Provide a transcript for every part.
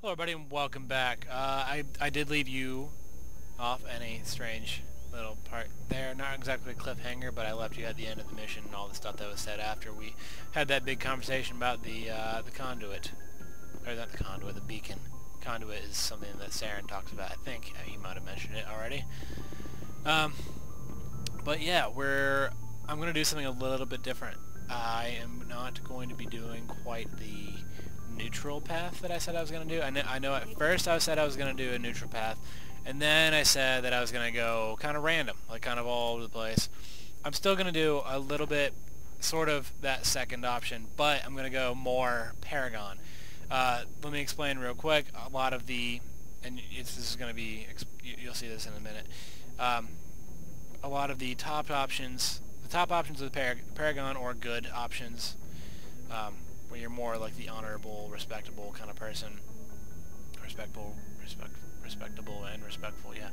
Hello everybody and welcome back. I did leave you off in a strange little part there. Not exactly a cliffhanger, but I left you at the end of the mission and all the stuff that was said after we had that big conversation about the conduit. Or not the conduit, the beacon. Conduit is something that Saren talks about. I think he might have mentioned it already. But yeah, I'm going to do something a little bit different. I am not going to be doing quite the neutral path that I said I was going to do. I know at first I said I was going to do a neutral path, and then I said that I was going to go kind of random, like kind of all over the place. I'm still going to do a little bit sort of that second option, but I'm going to go more Paragon. Let me explain real quick. A lot of the, and this is going to be, you'll see this in a minute, a lot of the top options of the Paragon or good options, where you're more like the honorable, respectable kind of person. Respectable and respectful, yeah.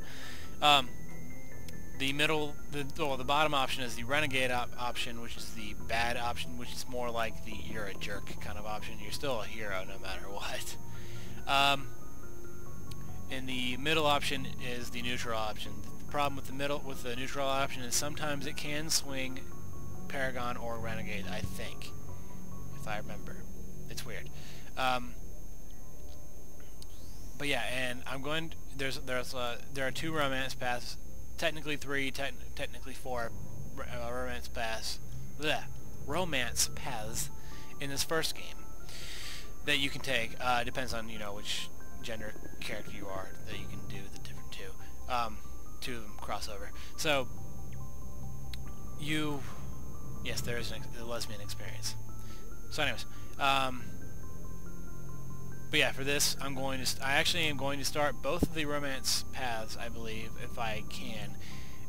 The bottom option is the renegade option, which is the bad option, which is more like the you're a jerk kind of option. You're still a hero no matter what. And the middle option is the neutral option. The problem with the neutral option is sometimes it can swing Paragon or renegade, I think, if I remember. It's weird. But yeah, and I'm going there are 2 romance paths, technically 3, technically 4 romance paths in this first game that you can take. Depends on which gender character you are, that you can do the different 2. 2 of them cross over. So yes, there is a lesbian experience. So anyways, but yeah, for this, I actually am going to start both of the romance paths, I believe, if I can,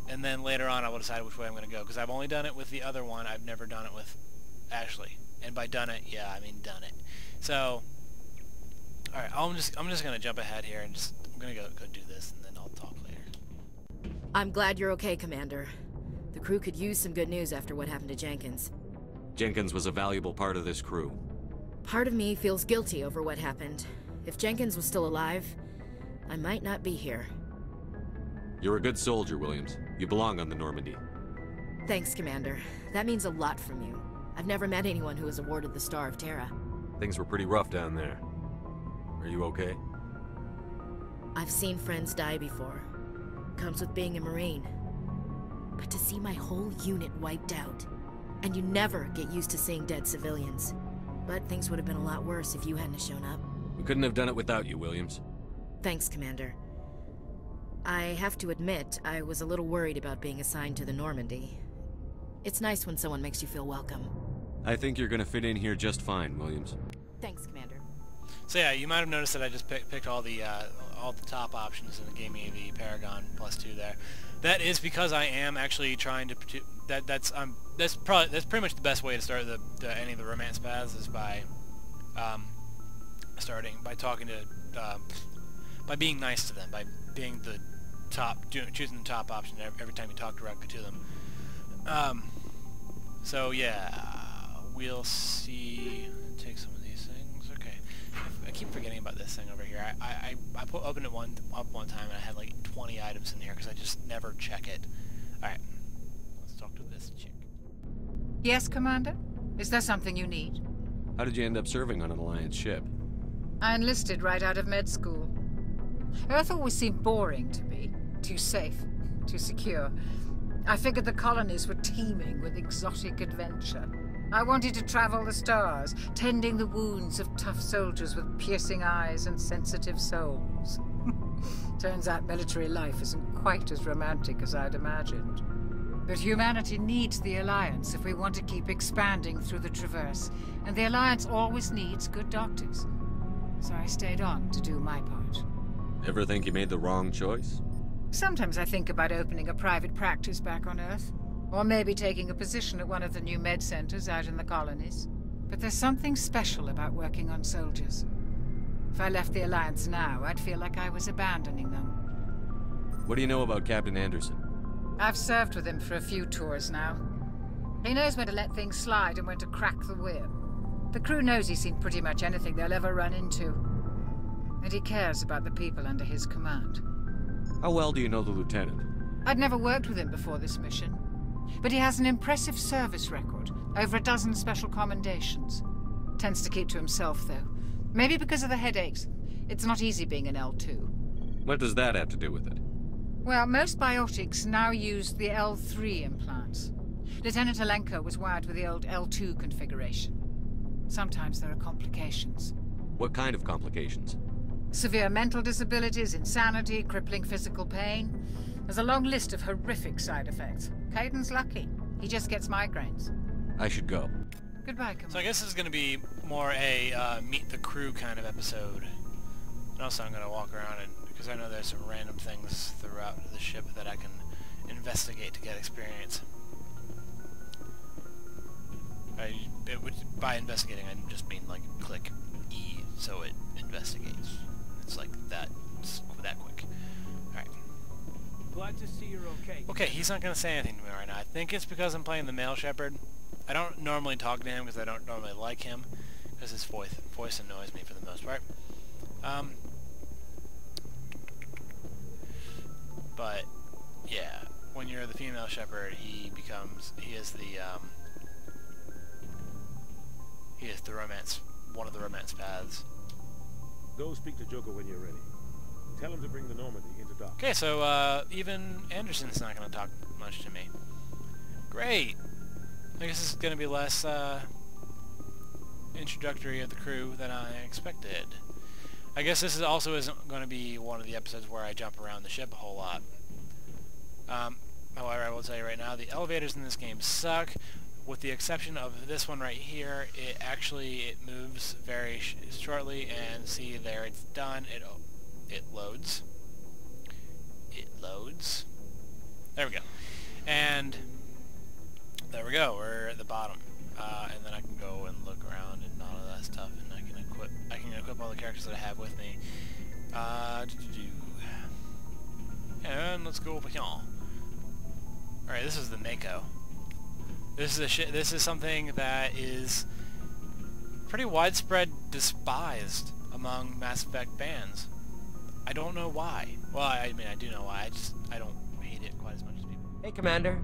and then later on I will decide which way I'm going to go, because I've only done it with the other one. I've never done it with Ashley, and by done it, yeah, I mean done it. So, all right, I'm just going to jump ahead here and I'm going to go do this, and then I'll talk later. I'm glad you're okay, Commander. The crew could use some good news after what happened to Jenkins. Jenkins was a valuable part of this crew. Part of me feels guilty over what happened. If Jenkins was still alive, I might not be here. You're a good soldier, Williams. You belong on the Normandy. Thanks, Commander. That means a lot from you. I've never met anyone who was awarded the Star of Terra. Things were pretty rough down there. Are you okay? I've seen friends die before. Comes with being a Marine. But to see my whole unit wiped out, and you never get used to seeing dead civilians. But things would have been a lot worse if you hadn't shown up. We couldn't have done it without you, Williams. Thanks, Commander. I have to admit, I was a little worried about being assigned to the Normandy. It's nice when someone makes you feel welcome. I think you're gonna fit in here just fine, Williams. Thanks, Commander. So yeah, you might have noticed that I just picked all the top options, and it gave me the Paragon +2 there. That is because I am actually trying to that's pretty much the best way to start any of the romance paths, is by starting by talking to by being nice to them, by being the top, choosing the top option every time you talk directly to them. So yeah, we'll see. Take some of these things. Okay, I keep forgetting about this thing over here. I opened it one time and I had like 20 items in here because I just never check it. All right, let's talk to this chick. Yes, Commander? Is there something you need? How did you end up serving on an Alliance ship? I enlisted right out of med school. Earth always seemed boring to me. Too safe, too secure. I figured the colonies were teeming with exotic adventure. I wanted to travel the stars, tending the wounds of tough soldiers with piercing eyes and sensitive souls. Turns out military life isn't quite as romantic as I'd imagined. But humanity needs the Alliance if we want to keep expanding through the Traverse, and the Alliance always needs good doctors. So I stayed on to do my part. Ever think you made the wrong choice? Sometimes I think about opening a private practice back on Earth, or maybe taking a position at one of the new med centers out in the colonies. But there's something special about working on soldiers. If I left the Alliance now, I'd feel like I was abandoning them. What do you know about Captain Anderson? I've served with him for a few tours now. He knows when to let things slide and when to crack the whip. The crew knows he's seen pretty much anything they'll ever run into. And he cares about the people under his command. How well do you know the lieutenant? I'd never worked with him before this mission, but he has an impressive service record, over a dozen special commendations. Tends to keep to himself, though. Maybe because of the headaches. It's not easy being an L2. What does that have to do with it? Well, most biotics now use the L3 implants. Lieutenant Alenko was wired with the old L2 configuration. Sometimes there are complications. What kind of complications? Severe mental disabilities, insanity, crippling physical pain. There's a long list of horrific side effects. Kaiden's lucky. He just gets migraines. I should go. Goodbye, Commander. So I guess this is going to be more a meet the crew kind of episode. And also I'm going to walk around and, because I know there's some random things throughout the ship that I can investigate to get experience. By investigating, I just mean like click E so it investigates. It's like that quick. Alright. Glad to see you're okay. Okay, he's not going to say anything to me right now. I think it's because I'm playing the male shepherd. I don't normally talk to him because I don't normally like him, because his voice annoys me for the most part. But yeah, when you're the female shepherd, he is the romance, one of the romance paths. Go speak to Joker when you're ready. Tell him to bring the Normandy into dock. Okay, so even Anderson's not going to talk much to me. Great. I guess this is going to be less introductory of the crew than I expected. I guess this also isn't going to be one of the episodes where I jump around the ship a whole lot. However, I will tell you right now, the elevators in this game suck. With the exception of this one right here, it moves very shortly, and see there, it's done. It loads. It loads. There we go. And there we go. We're at the bottom, and then I can go and look around and all of that stuff, and I can equip all the characters that I have with me. And let's go over here. All right, this is the Mako. This is something that is pretty widespread despised among Mass Effect fans. I don't know why. Well, I mean, I do know why. I don't hate it quite as much as people. Hey, Commander.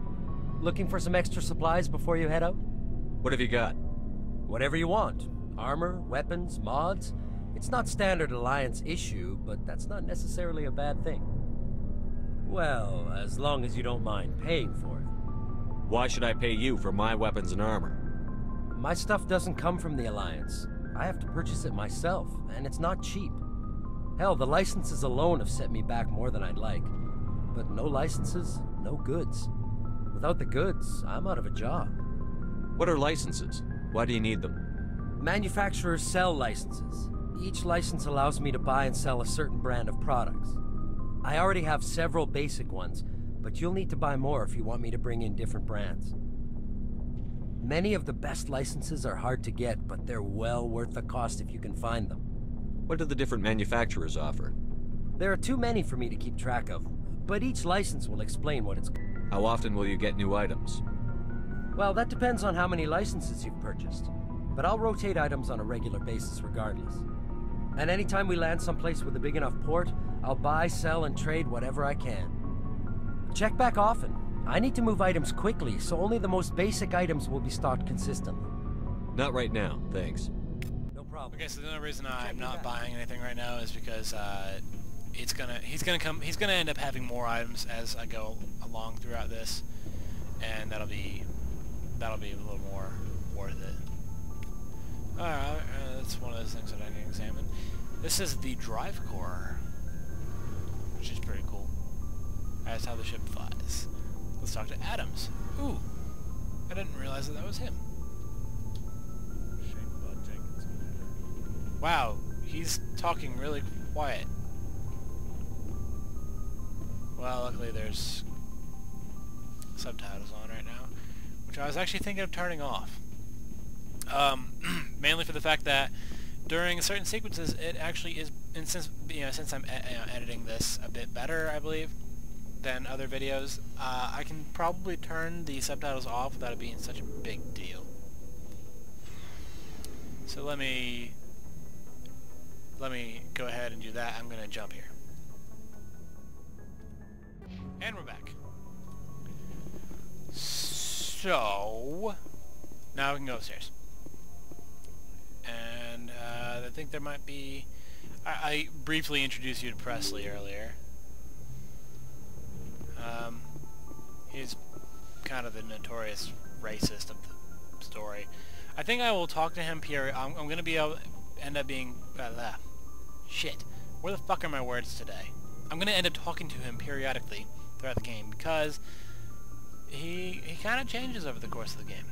Looking for some extra supplies before you head out? What have you got? Whatever you want. Armor, weapons, mods. It's not standard Alliance issue, but that's not necessarily a bad thing. Well, as long as you don't mind paying for it. Why should I pay you for my weapons and armor? My stuff doesn't come from the Alliance. I have to purchase it myself, and it's not cheap. Hell, the licenses alone have set me back more than I'd like. But no licenses, no goods. Without the goods, I'm out of a job. What are licenses? Why do you need them? Manufacturers sell licenses. Each license allows me to buy and sell a certain brand of products. I already have several basic ones, but you'll need to buy more if you want me to bring in different brands. Many of the best licenses are hard to get, but they're well worth the cost if you can find them. What do the different manufacturers offer? There are too many for me to keep track of, but each license will explain what it's... How often will you get new items? Well, that depends on how many licenses you've purchased, but I'll rotate items on a regular basis regardless. And anytime we land someplace with a big enough port, I'll buy, sell, and trade whatever I can. Check back often. I need to move items quickly, so only the most basic items will be stocked consistently. Not right now, thanks. No problem. Okay, so the only reason I'm not buying anything right now is because he's gonna end up having more items as I go along throughout this, and that'll be a little more worth it. Alright, that's one of those things that I can examine. This is the drive core, which is pretty cool. That's how the ship flies. Let's talk to Adams. Ooh, I didn't realize that was him. Shame about Jenkins. Wow, he's talking really quiet. Well, luckily there's subtitles on right now, which I was actually thinking of turning off. Mainly for the fact that during certain sequences, it actually is, and since I'm editing this a bit better, I believe, than other videos, I can probably turn the subtitles off without it being such a big deal. So let me let me go ahead and do that. I'm going to jump here. And we're back. So, now we can go upstairs. And I think there might be... I briefly introduced you to Presley earlier. He's kind of the notorious racist of the story. I think I will talk to him I'm going to be able to end up being... shit. Where the fuck are my words today? I'm going to end up talking to him periodically throughout the game because he kind of changes over the course of the game.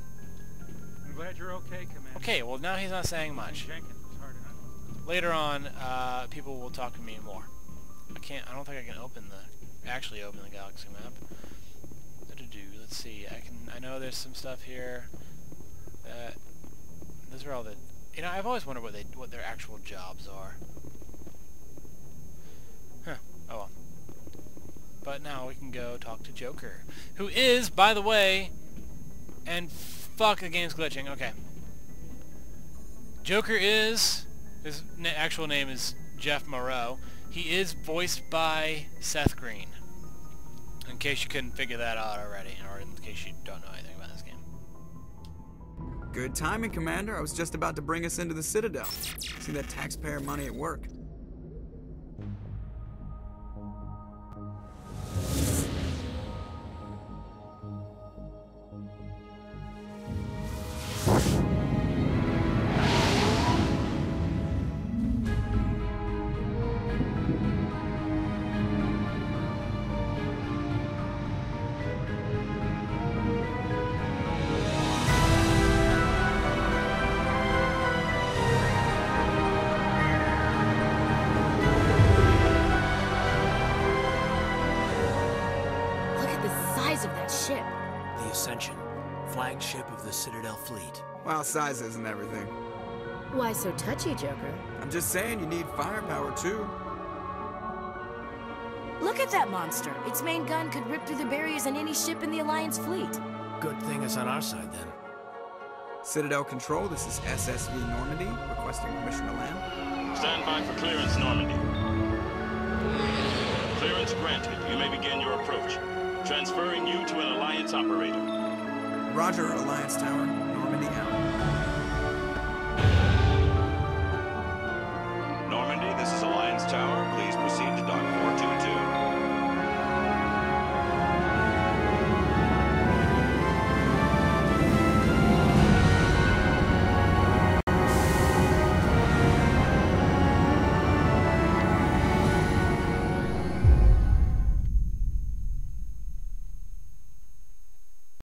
I'm glad you're okay, Commander. Okay, well now he's not saying much. Jenkins was hard enough. Later on, people will talk to me more. I don't think I can actually open the galaxy map. Let's see. I know there's some stuff here. Those are all the... You know, I've always wondered what their actual jobs are. Huh. Oh well. But now we can go talk to Joker, who is, by the way, and fuck, the game's glitching. Okay. Joker is... His actual name is Jeff Moreau. He is voiced by Seth Green. In case you couldn't figure that out already, or in case you don't know anything about this game. Good timing, Commander. I was just about to bring us into the Citadel. See that taxpayer money at work. Of that ship. The Ascension, flagship of the Citadel fleet. Well, size isn't everything. Why so touchy, Joker? I'm just saying you need firepower, too. Look at that monster. Its main gun could rip through the barriers in any ship in the Alliance fleet. Good thing it's on our side, then. Citadel Control, this is SSV Normandy, requesting permission to land. Stand by for clearance, Normandy. Clearance granted. You may begin your approach. Transferring you to an Alliance operator. Roger, Alliance Tower. Normandy out.